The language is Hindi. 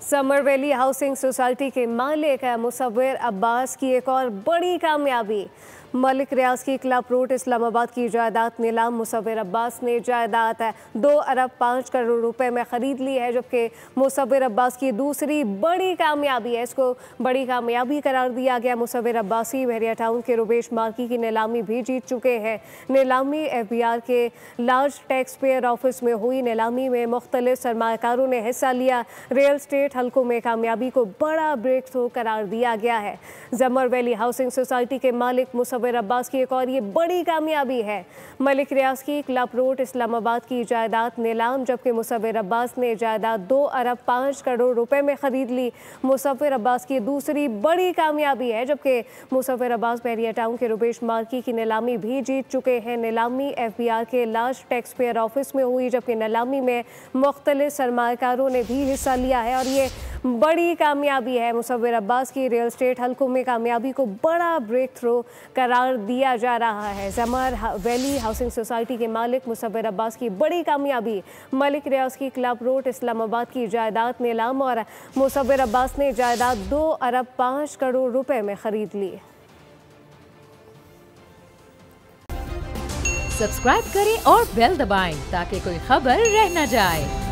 समर वैली हाउसिंग सोसाइटी के मालिक मुसव्विर अब्बास की एक और बड़ी कामयाबी। मलिक रियाज की क्लब रोड इस्लामाबाद की जायदाद नीलाम मुसव्विर अब्बास ने जायदाद 2 अरब 5 करोड़ रुपए में ख़रीद ली है, जबकि मुसव्विर अब्बास की दूसरी बड़ी कामयाबी है। इसको बड़ी कामयाबी करार दिया गया। मुसव्विर अब्बासी बहरिया टाउन के रुबेश मार्की की नीलामी भी जीत चुके हैं। नीलामी FBR के लार्ज टैक्स पेयर ऑफिस में हुई। नीलामी में मुख्तलिफ सरमाकारों ने हिस्सा लिया। रियल स्टेट हल्कों में कामयाबी को बड़ा ब्रेक थ्रू करार दिया गया है। समर वैली हाउसिंग सोसाइटी के मालिक मुसव्विर अब्बास की एक और ये बड़ी कामयाबी है। मलिक रियाज की क्लब रोड इस्लामाबाद की जायदाद नीलाम, जबकि मुसव्विर अब्बास ने जायदाद 2 अरब 5 करोड़ रुपए में खरीद ली। मुसव्विर अब्बास की दूसरी बड़ी कामयाबी है, जबकि मुसव्विर अब्बास बहरिया टाउन के रुबेश मार्की की नीलामी भी जीत चुके हैं। नीलामी FBR के लार्ज टैक्स पेयर ऑफिस में हुई, जबकि नीलामी में मुख्तलिफ सरमाकारों ने भी हिस्सा लिया है और ये बड़ी कामयाबी है। मुसव्विर अब्बास की रियल स्टेट हल्कों में कामयाबी को बड़ा ब्रेक थ्रू करार दिया जा रहा है। समर वैली हाउसिंग सोसाइटी के मालिक मुसव्विर अब्बास की बड़ी कामयाबी। मलिक रियाज की क्लब रोड इस्लामाबाद की जायदाद नीलाम और मुसव्विर अब्बास ने जायदाद 2 अरब 5 करोड़ रुपए में खरीद ली। सब्सक्राइब करें और बेल दबाएं ताकि कोई खबर रह न जाए।